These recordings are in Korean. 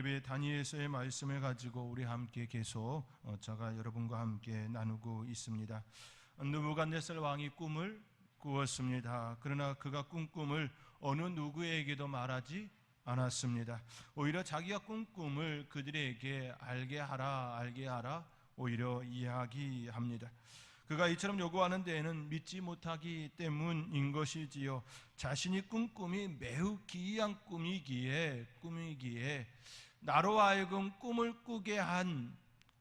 예배 다니엘서의 말씀을 가지고 우리 함께 계속 제가 여러분과 함께 나누고 있습니다. 느부갓네살 왕이 꿈을 꾸었습니다. 그러나 그가 꾼 꿈을 어느 누구에게도 말하지 않았습니다. 오히려 자기가 꾼 꿈을 그들에게 알게 하라 오히려 이야기합니다. 그가 이처럼 요구하는 데에는 믿지 못하기 때문인 것이지요. 자신이 꾼 꿈이 매우 기이한 꿈이기에 나로 하여금 꿈을 꾸게 한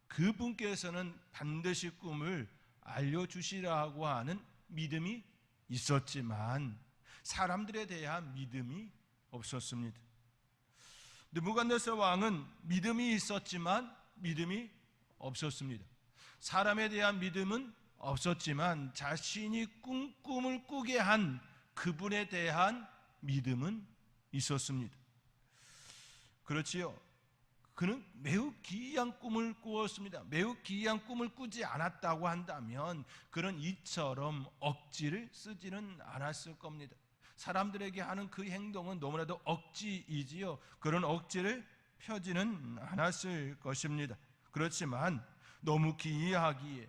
그분께서는 반드시 꿈을 알려주시라고 하는 믿음이 있었지만 사람들에 대한 믿음이 없었습니다. 느부갓네살 왕은 믿음이 있었지만 믿음이 없었습니다. 사람에 대한 믿음은 없었지만 자신이 꾼 꿈을 꾸게 한 그분에 대한 믿음은 있었습니다. 그렇지요. 그는 매우 기이한 꿈을 꾸었습니다. 매우 기이한 꿈을 꾸지 않았다고 한다면 그는 이처럼 억지를 쓰지는 않았을 겁니다. 사람들에게 하는 그 행동은 너무나도 억지이지요. 그런 억지를 펴지는 않았을 것입니다. 그렇지만 너무 기이하기에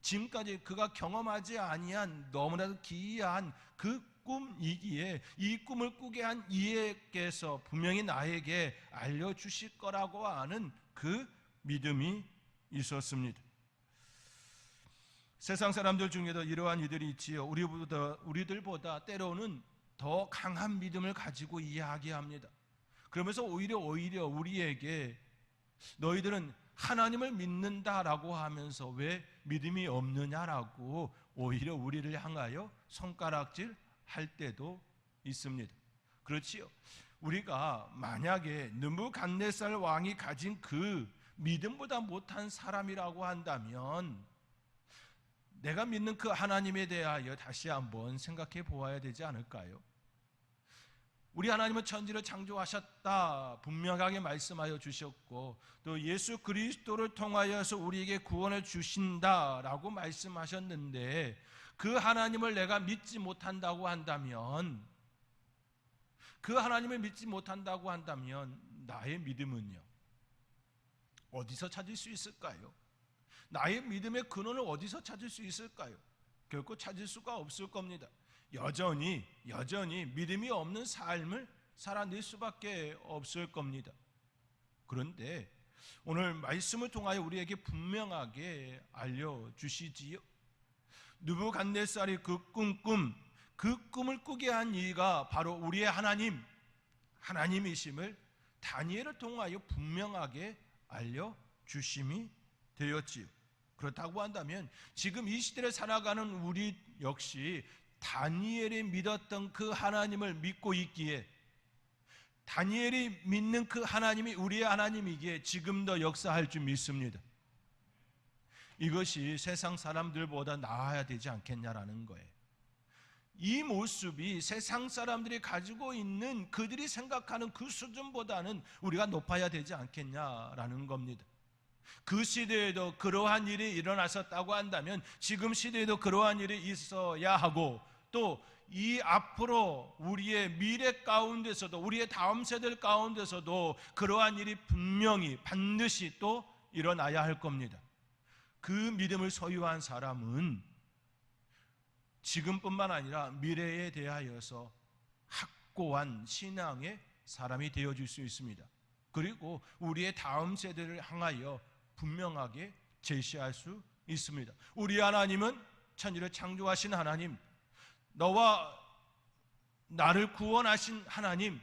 지금까지 그가 경험하지 아니한 너무나도 기이한 그 꿈이기에 이 꿈을 꾸게 한 이에게서 분명히 나에게 알려주실 거라고 하는 그 믿음이 있었습니다. 세상 사람들 중에도 이러한 이들이 있지요. 우리들보다 때로는 더 강한 믿음을 가지고 이야기합니다. 그러면서 오히려 우리에게 너희들은 하나님을 믿는다라고 하면서 왜 믿음이 없느냐라고 오히려 우리를 향하여 손가락질 할 때도 있습니다. 그렇지요. 우리가 만약에 느부갓네살 왕이 가진 그 믿음보다 못한 사람이라고 한다면 내가 믿는 그 하나님에 대하여 다시 한번 생각해 보아야 되지 않을까요? 우리 하나님은 천지를 창조하셨다 분명하게 말씀하여 주셨고 또 예수 그리스도를 통하여서 우리에게 구원을 주신다라고 말씀하셨는데 그 하나님을 내가 믿지 못한다고 한다면 나의 믿음은요 어디서 찾을 수 있을까요? 나의 믿음의 근원을 어디서 찾을 수 있을까요? 결코 찾을 수가 없을 겁니다. 여전히 믿음이 없는 삶을 살아낼 수밖에 없을 겁니다. 그런데 오늘 말씀을 통하여 우리에게 분명하게 알려주시지요. 느부갓네살이 그 꿈을 꾸게 한 이가 바로 우리의 하나님이심을 다니엘을 통하여 분명하게 알려주심이 되었지요. 그렇다고 한다면 지금 이 시대를 살아가는 우리 역시 다니엘이 믿었던 그 하나님을 믿고 있기에 다니엘이 믿는 그 하나님이 우리의 하나님이기에 지금도 역사할 줄 믿습니다. 이것이 세상 사람들보다 나아야 되지 않겠냐라는 거예요. 이 모습이 세상 사람들이 가지고 있는 그들이 생각하는 그 수준보다는 우리가 높아야 되지 않겠냐라는 겁니다. 그 시대에도 그러한 일이 일어났었다고 한다면 지금 시대에도 그러한 일이 있어야 하고 또 이 앞으로 우리의 미래 가운데서도 우리의 다음 세대들 가운데서도 그러한 일이 분명히 반드시 또 일어나야 할 겁니다. 그 믿음을 소유한 사람은 지금뿐만 아니라 미래에 대하여서 확고한 신앙의 사람이 되어줄 수 있습니다. 그리고 우리의 다음 세대를 향하여 분명하게 제시할 수 있습니다. 우리 하나님은 천지를 창조하신 하나님, 너와 나를 구원하신 하나님,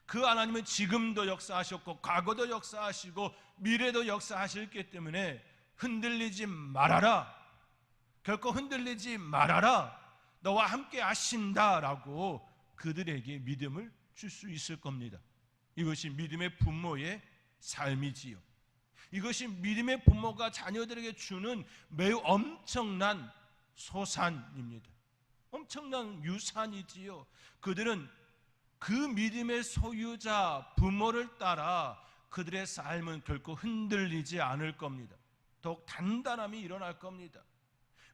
그 하나님은 지금도 역사하셨고 과거도 역사하시고 미래도 역사하실기 때문에 흔들리지 말아라, 결코 흔들리지 말아라, 너와 함께 하신다라고 그들에게 믿음을 줄 수 있을 겁니다. 이것이 믿음의 부모의 삶이지요. 이것이 믿음의 부모가 자녀들에게 주는 매우 엄청난 소산입니다. 엄청난 유산이지요. 그들은 그 믿음의 소유자 부모를 따라 그들의 삶은 결코 흔들리지 않을 겁니다. 더욱 단단함이 일어날 겁니다.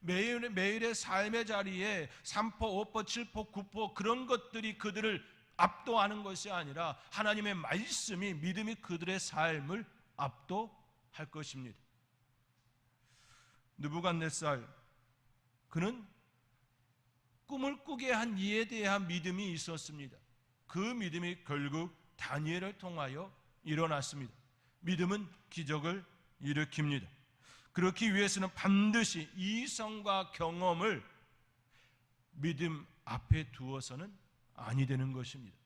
매일의 삶의 자리에 3포, 5포, 7포, 9포 그런 것들이 그들을 압도하는 것이 아니라 하나님의 말씀이, 믿음이 그들의 삶을 압도할 것입니다. 느부갓네살, 그는 꿈을 꾸게 한 이에 대한 믿음이 있었습니다. 그 믿음이 결국 다니엘을 통하여 일어났습니다. 믿음은 기적을 일으킵니다. 그렇기 위해서는 반드시 이성과 경험을 믿음 앞에 두어서는 아니 되는 것입니다.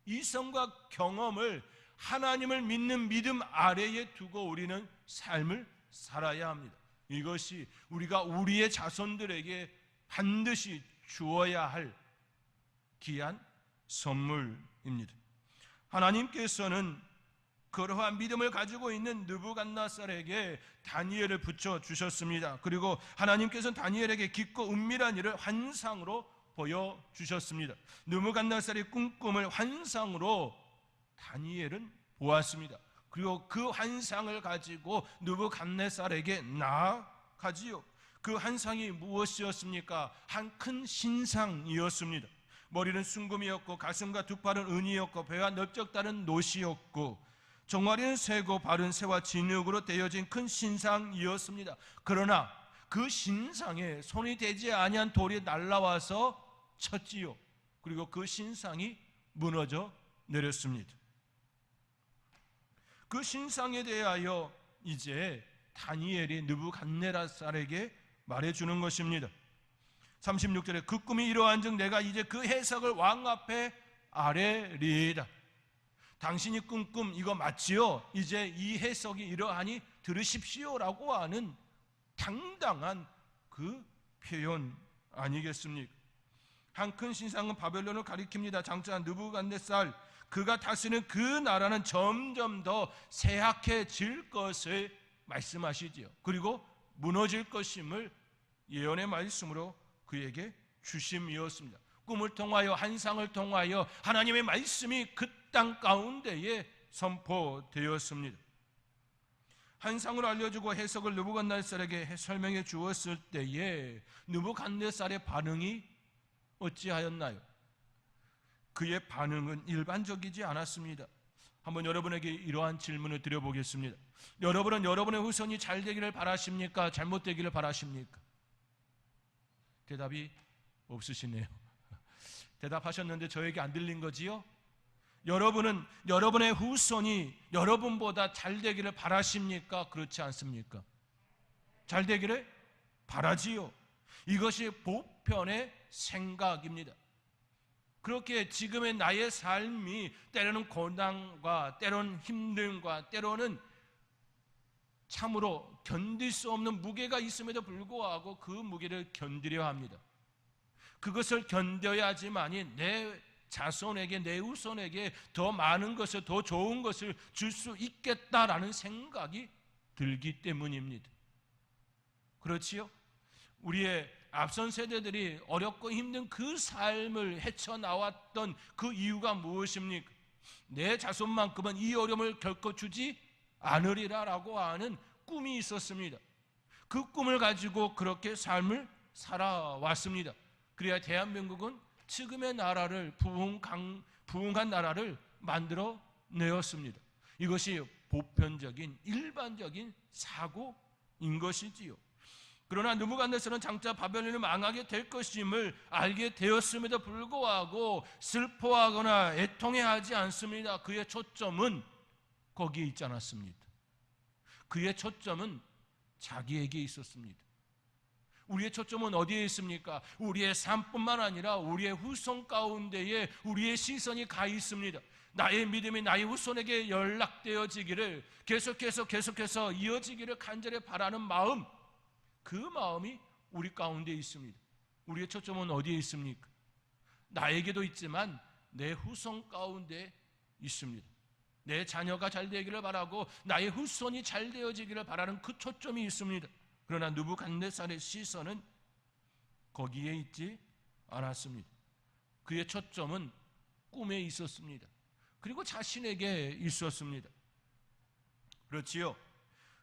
이성과 경험을 하나님을 믿는 믿음 아래에 두고 우리는 삶을 살아야 합니다. 이것이 우리가 우리의 자손들에게 반드시 주어야 할 귀한 선물입니다. 하나님께서는 그러한 믿음을 가지고 있는 느부갓네살에게 다니엘을 붙여주셨습니다. 그리고 하나님께서는 다니엘에게 깊고 은밀한 일을 환상으로 보여주셨습니다. 느부갓네살의 꿈을 환상으로 다니엘은 보았습니다. 그리고 그 환상을 가지고 느부갓네살에게 나아가지요. 그 환상이 무엇이었습니까? 한 큰 신상이었습니다. 머리는 순금이었고 가슴과 두 팔은 은이었고 배와 넓적다른 노시였고 종아리는 새고 발은 새와 진흙으로 되어진 큰 신상이었습니다. 그러나 그 신상에 손이 대지 아니한 돌이 날라와서 쳤지요. 그리고 그 신상이 무너져 내렸습니다. 그 신상에 대하여 이제 다니엘이 느부갓네살에게 말해주는 것입니다. 36절에 그 꿈이 이러한즉 내가 이제 그 해석을 왕 앞에 아뢰리이다. 당신이 꾼 꿈 이거 맞지요? 이제 이 해석이 이러하니 들으십시오라고 하는 당당한 그 표현 아니겠습니까? 한 큰 신상은 바벨론을 가리킵니다. 장차 느부갓네살 그가 다스리는 그 나라는 점점 더 쇠약해질 것을 말씀하시지요. 그리고 무너질 것임을 예언의 말씀으로 그에게 주심이었습니다. 꿈을 통하여 환상을 통하여 하나님의 말씀이 그 땅 가운데에 선포되었습니다. 환상을 알려주고 해석을 느부갓네살에게 설명해 주었을 때에 느부갓네살의 반응이 어찌하였나요? 그의 반응은 일반적이지 않았습니다. 한번 여러분에게 이러한 질문을 드려보겠습니다. 여러분은 여러분의 후손이 잘 되기를 바라십니까? 잘못되기를 바라십니까? 대답이 없으시네요. 대답하셨는데 저에게 안 들린 거지요? 여러분은 여러분의 후손이 여러분보다 잘 되기를 바라십니까? 그렇지 않습니까? 잘 되기를 바라지요. 이것이 보편의 생각입니다. 그렇게 지금의 나의 삶이 때로는 고난과 때로는 힘듦과 때로는 참으로 견딜 수 없는 무게가 있음에도 불구하고 그 무게를 견디려 합니다. 그것을 견뎌야지만이 내 자손에게, 내 후손에게 더 많은 것을, 더 좋은 것을 줄 수 있겠다라는 생각이 들기 때문입니다. 그렇지요? 우리의 앞선 세대들이 어렵고 힘든 그 삶을 헤쳐나왔던 그 이유가 무엇입니까? 내 자손만큼은 이 어려움을 결코 주지 않으리라라고 하는 꿈이 있었습니다. 그 꿈을 가지고 그렇게 삶을 살아왔습니다. 그래야 대한민국은 지금의 나라를 부흥한 나라를 만들어 내었습니다. 이것이 보편적인 일반적인 사고인 것이지요. 그러나 느부갓네살은 장차 바벨론이 망하게 될 것임을 알게 되었음에도 불구하고 슬퍼하거나 애통해하지 않습니다. 그의 초점은 거기에 있지 않았습니다. 그의 초점은 자기에게 있었습니다. 우리의 초점은 어디에 있습니까? 우리의 삶뿐만 아니라 우리의 후손 가운데에 우리의 시선이 가 있습니다. 나의 믿음이 나의 후손에게 연락되어지기를 계속해서 이어지기를 간절히 바라는 마음, 그 마음이 우리 가운데 있습니다. 우리의 초점은 어디에 있습니까? 나에게도 있지만 내 후손 가운데 있습니다. 내 자녀가 잘 되기를 바라고 나의 후손이 잘 되어지기를 바라는 그 초점이 있습니다. 그러나 느부갓네살의 시선은 거기에 있지 않았습니다. 그의 초점은 꿈에 있었습니다. 그리고 자신에게 있었습니다. 그렇지요?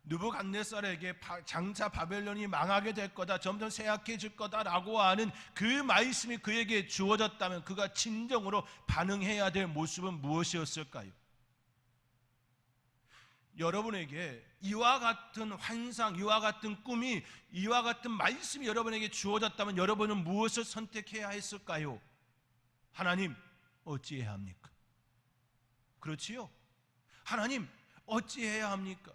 느부갓네살에게 장차 바벨론이 망하게 될 거다, 점점 쇠약해질 거다라고 하는 그 말씀이 그에게 주어졌다면 그가 진정으로 반응해야 될 모습은 무엇이었을까요? 여러분에게 이와 같은 환상, 이와 같은 꿈이, 이와 같은 말씀이 여러분에게 주어졌다면 여러분은 무엇을 선택해야 했을까요? 하나님, 어찌해야 합니까? 그렇지요? 하나님, 어찌해야 합니까?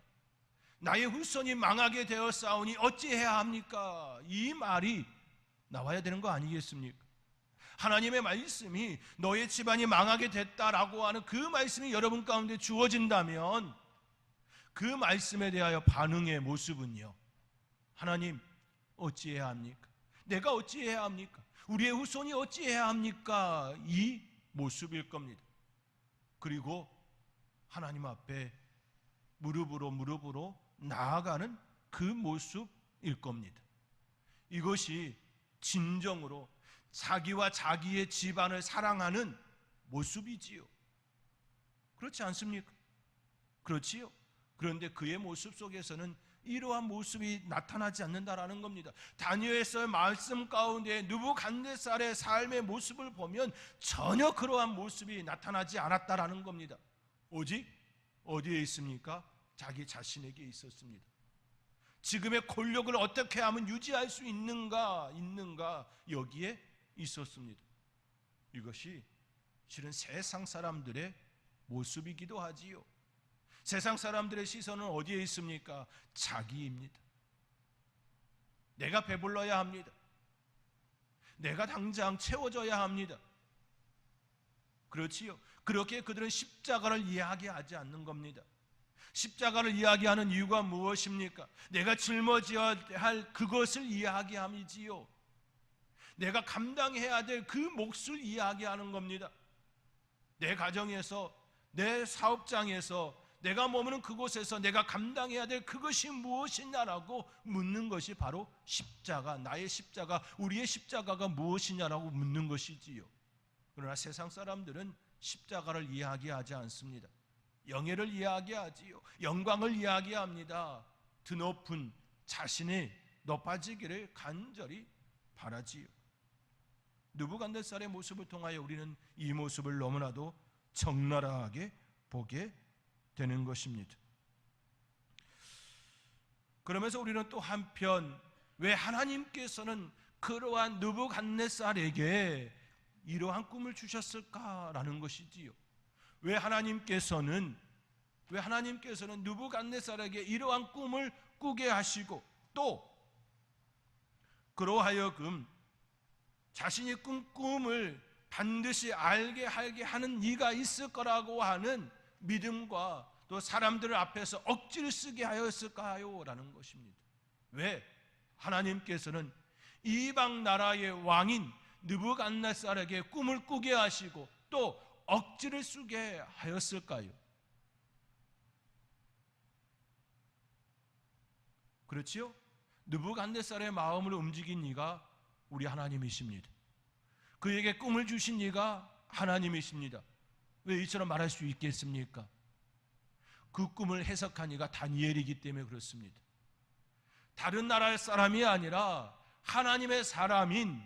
나의 후손이 망하게 되었사오니 어찌해야 합니까? 이 말이 나와야 되는 거 아니겠습니까? 하나님의 말씀이 너의 집안이 망하게 됐다라고 하는 그 말씀이 여러분 가운데 주어진다면 그 말씀에 대하여 반응의 모습은요, 하나님, 어찌해야 합니까? 내가 어찌해야 합니까? 우리의 후손이 어찌해야 합니까? 이 모습일 겁니다. 그리고 하나님 앞에 무릎으로 나아가는 그 모습일 겁니다. 이것이 진정으로 자기와 자기의 집안을 사랑하는 모습이지요. 그렇지 않습니까? 그렇지요. 그런데 그의 모습 속에서는 이러한 모습이 나타나지 않는다라는 겁니다. 다니엘서의 말씀 가운데 느부갓네살의 삶의 모습을 보면 전혀 그러한 모습이 나타나지 않았다라는 겁니다. 오직 어디에 있습니까? 자기 자신에게 있었습니다. 지금의 권력을 어떻게 하면 유지할 수 있는가 여기에 있었습니다. 이것이 실은 세상 사람들의 모습이기도 하지요. 세상 사람들의 시선은 어디에 있습니까? 자기입니다. 내가 배불러야 합니다. 내가 당장 채워져야 합니다. 그렇지요. 그렇게 그들은 십자가를 이야기하지 않는 겁니다. 십자가를 이야기하는 이유가 무엇입니까? 내가 짊어져야 할 그것을 이야기함이지요. 내가 감당해야 될 그 몫을 이야기하는 겁니다. 내 가정에서, 내 사업장에서, 내가 머무는 그곳에서 내가 감당해야 될 그것이 무엇이냐라고 묻는 것이 바로 십자가, 나의 십자가, 우리의 십자가가 무엇이냐라고 묻는 것이지요. 그러나 세상 사람들은 십자가를 이야기하지 않습니다. 영예를 이야기하지요. 영광을 이야기합니다. 드높은 자신이 높아지기를 간절히 바라지요. 느부갓네살의 모습을 통하여 우리는 이 모습을 너무나도 적나라하게 보게 되는 것입니다. 그러면서 우리는 또 한편 왜 하나님께서는 그러한 느부갓네살에게 이러한 꿈을 주셨을까라는 것이지요. 왜 하나님께서는 느부갓네살에게 이러한 꿈을 꾸게 하시고 또 그러하여금 자신이 꾼 꿈을 반드시 알게 하는 이가 있을 거라고 하는 믿음과 또 사람들 앞에서 억지를 쓰게 하였을까요? 라는 것입니다. 왜 하나님께서는 이방 나라의 왕인 느부갓네살에게 꿈을 꾸게 하시고 또 억지를 쓰게 하였을까요? 그렇지요? 느부갓네살의 마음을 움직인 이가 우리 하나님이십니다. 그에게 꿈을 주신 이가 하나님이십니다. 왜 이처럼 말할 수 있겠습니까? 그 꿈을 해석한 이가 다니엘이기 때문에 그렇습니다. 다른 나라의 사람이 아니라 하나님의 사람인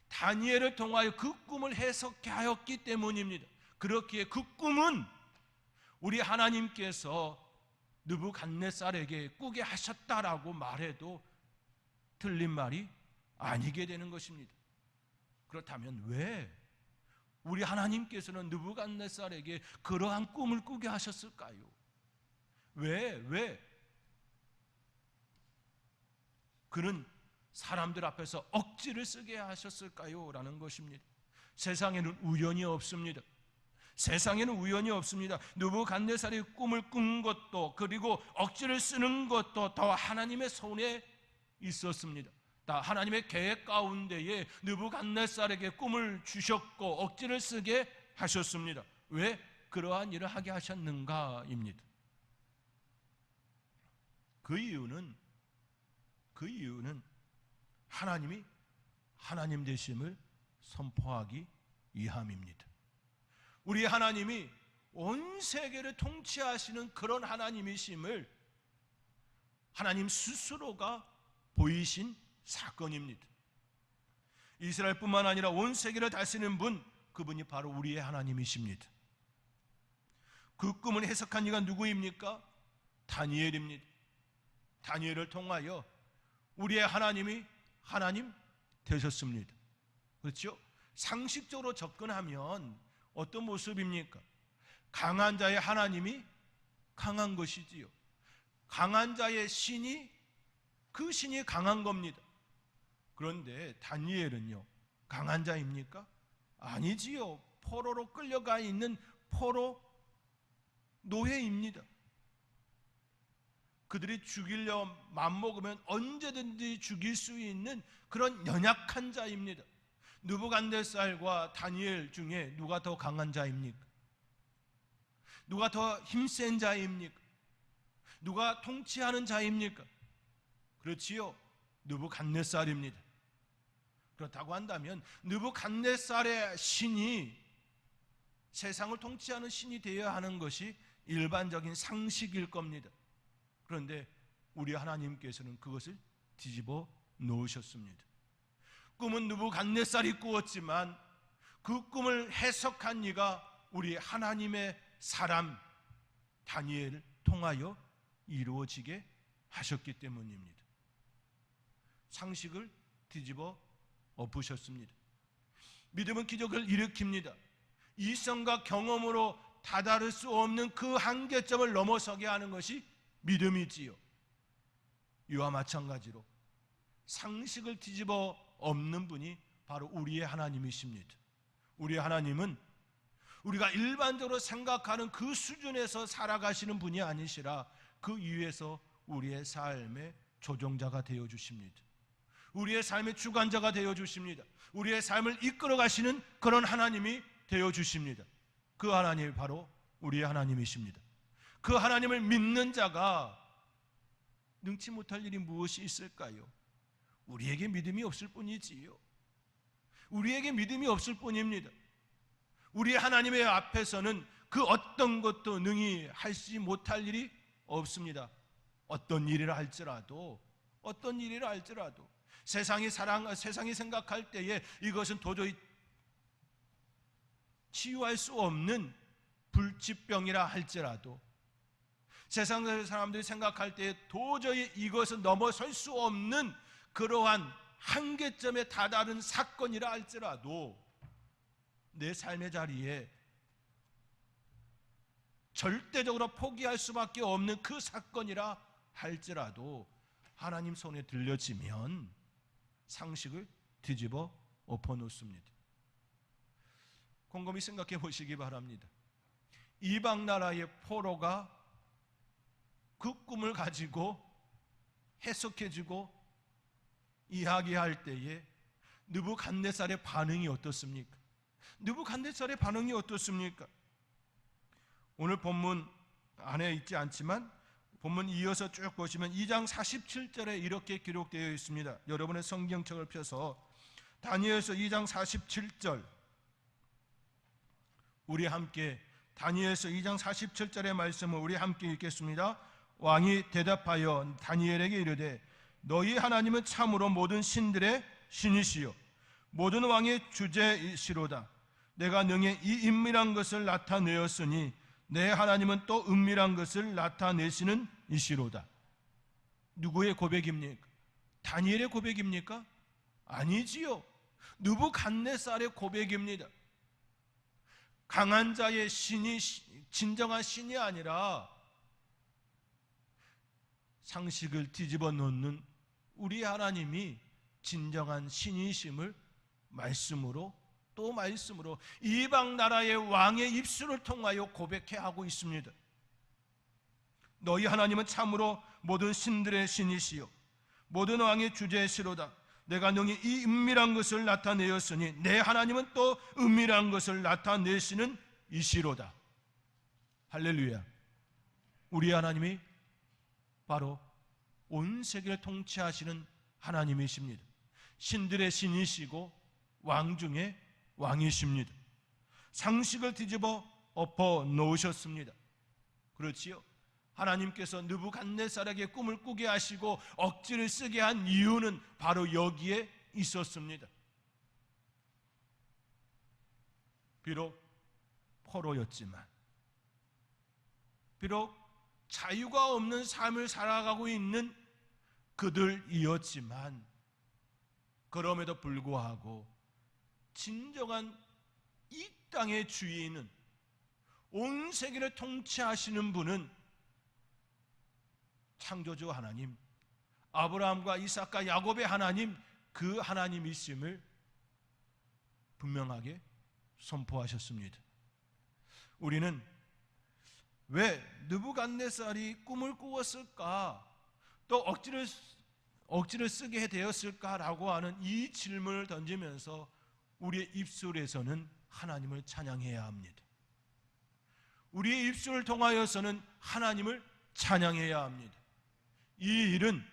다니엘을 통하여 그 꿈을 해석하였기 때문입니다. 그렇기에 그 꿈은 우리 하나님께서 느부갓네살에게 꾸게 하셨다라고 말해도 틀린 말이 아니게 되는 것입니다. 그렇다면 왜 우리 하나님께서는 느부갓네살에게 그러한 꿈을 꾸게 하셨을까요? 왜? 그는 사람들 앞에서 억지를 쓰게 하셨을까요? 라는 것입니다. 세상에는 우연이 없습니다. 세상에는 우연이 없습니다. 느부갓네살이 꿈을 꾼 것도 그리고 억지를 쓰는 것도 다 하나님의 손에 있었습니다. 다 하나님의 계획 가운데에 느부갓네살에게 꿈을 주셨고 억지를 쓰게 하셨습니다. 왜 그러한 일을 하게 하셨는가입니다. 그 이유는 하나님이 하나님 되심을 선포하기 위함입니다. 우리 하나님이 온 세계를 통치하시는 그런 하나님이심을 하나님 스스로가 보이신 사건입니다. 이스라엘뿐만 아니라 온 세계를 다스리는 분, 그분이 바로 우리의 하나님이십니다. 그 꿈을 해석한 이가 누구입니까? 다니엘입니다. 다니엘을 통하여 우리의 하나님이 하나님 되셨습니다. 그렇죠? 상식적으로 접근하면 어떤 모습입니까? 강한 자의 하나님이 강한 것이지요. 강한 자의 신이 그 신이 강한 겁니다. 그런데 다니엘은요, 강한 자입니까? 아니지요. 포로로 끌려가 있는 포로 노예입니다. 그들이 죽이려 맘먹으면 언제든지 죽일 수 있는 그런 연약한 자입니다. 느부갓네살과 다니엘 중에 누가 더 강한 자입니까? 누가 더 힘센 자입니까? 누가 통치하는 자입니까? 그렇지요, 느부갓네살입니다. 그렇다고 한다면 느부갓네살의 신이 세상을 통치하는 신이 되어야 하는 것이 일반적인 상식일 겁니다. 그런데 우리 하나님께서는 그것을 뒤집어 놓으셨습니다. 꿈은 느부갓네살이 꾸었지만 그 꿈을 해석한 이가 우리 하나님의 사람 다니엘을 통하여 이루어지게 하셨기 때문입니다. 상식을 뒤집어 엎으셨습니다. 믿음은 기적을 일으킵니다. 이성과 경험으로 다다를 수 없는 그 한계점을 넘어서게 하는 것이 믿음이지요. 이와 마찬가지로 상식을 뒤집어 엎는 분이 바로 우리의 하나님이십니다. 우리의 하나님은 우리가 일반적으로 생각하는 그 수준에서 살아가시는 분이 아니시라 그 위에서 우리의 삶의 조종자가 되어 주십니다. 우리의 삶의 주관자가 되어 주십니다. 우리의 삶을 이끌어 가시는 그런 하나님이 되어 주십니다. 그 하나님이 바로 우리의 하나님이십니다. 그 하나님을 믿는 자가 능치 못할 일이 무엇이 있을까요? 우리에게 믿음이 없을 뿐이지요. 우리에게 믿음이 없을 뿐입니다. 우리 하나님의 앞에서는 그 어떤 것도 능히 하지 못할 일이 없습니다. 어떤 일이라 할지라도 세상이 생각할 때에 이것은 도저히 치유할 수 없는 불치병이라 할지라도 세상 사람들이 생각할 때에 도저히 이것은 넘어설 수 없는 그러한 한계점에 다다른 사건이라 할지라도 내 삶의 자리에 절대적으로 포기할 수밖에 없는 그 사건이라 할지라도 하나님 손에 들려지면 상식을 뒤집어 엎어놓습니다. 곰곰이 생각해 보시기 바랍니다. 이방 나라의 포로가 그 꿈을 가지고 해석해주고 이야기할 때에 느부갓네살의 반응이 어떻습니까? 느부갓네살의 반응이 어떻습니까? 오늘 본문 안에 있지 않지만 본문 이어서 쭉 보시면 2장 47절에 이렇게 기록되어 있습니다. 여러분의 성경책을 펴서 다니엘서 2장 47절 우리 함께 다니엘서 2장 47절의 말씀을 우리 함께 읽겠습니다. 왕이 대답하여 다니엘에게 이르되 너희 하나님은 참으로 모든 신들의 신이시요 모든 왕의 주제이시로다. 내가 능히 이 은밀한 것을 나타내었으니 내 하나님은 또 은밀한 것을 나타내시는 이시로다. 누구의 고백입니까? 다니엘의 고백입니까? 아니지요. 느부갓네살의 고백입니다. 강한 자의 신이 진정한 신이 아니라 상식을 뒤집어 놓는 우리 하나님이 진정한 신이심을 말씀으로 또 말씀으로 이방 나라의 왕의 입술을 통하여 고백해 하고 있습니다. 너희 하나님은 참으로 모든 신들의 신이시요 모든 왕의 주제시로다. 내가 능히 이 은밀한 것을 나타내었으니 내 하나님은 또 은밀한 것을 나타내시는 이시로다. 할렐루야. 우리 하나님이 바로 온 세계를 통치하시는 하나님이십니다. 신들의 신이시고 왕 중에 왕이십니다. 상식을 뒤집어 엎어 놓으셨습니다. 그렇지요? 하나님께서 느부갓네살에게 꿈을 꾸게 하시고 억지를 쓰게 한 이유는 바로 여기에 있었습니다. 비록 포로였지만, 비록 자유가 없는 삶을 살아가고 있는 그들이었지만, 그럼에도 불구하고 진정한 이 땅의 주인은, 온 세계를 통치하시는 분은 창조주 하나님, 아브라함과 이삭과 야곱의 하나님, 그 하나님이심을 분명하게 선포하셨습니다. 우리는 왜 느부갓네살이 꿈을 꾸었을까, 또 억지를 쓰게 되었을까라고 하는 이 질문을 던지면서 우리의 입술에서는 하나님을 찬양해야 합니다. 우리의 입술을 통하여서는 하나님을 찬양해야 합니다. 이 일은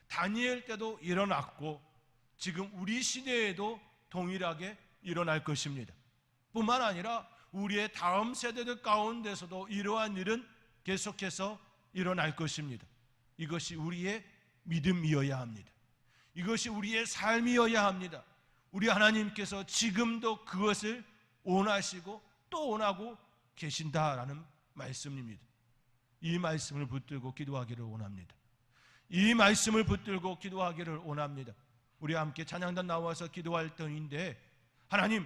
다니엘 때도 일어났고 지금 우리 시대에도 동일하게 일어날 것입니다. 뿐만 아니라 우리의 다음 세대들 가운데서도 이러한 일은 계속해서 일어날 것입니다. 이것이 우리의 믿음이어야 합니다. 이것이 우리의 삶이어야 합니다. 우리 하나님께서 지금도 그것을 원하시고 또 원하고 계신다라는 말씀입니다. 이 말씀을 붙들고 기도하기를 원합니다. 이 말씀을 붙들고 기도하기를 원합니다. 우리 함께 찬양단 나와서 기도할 때인데, 하나님,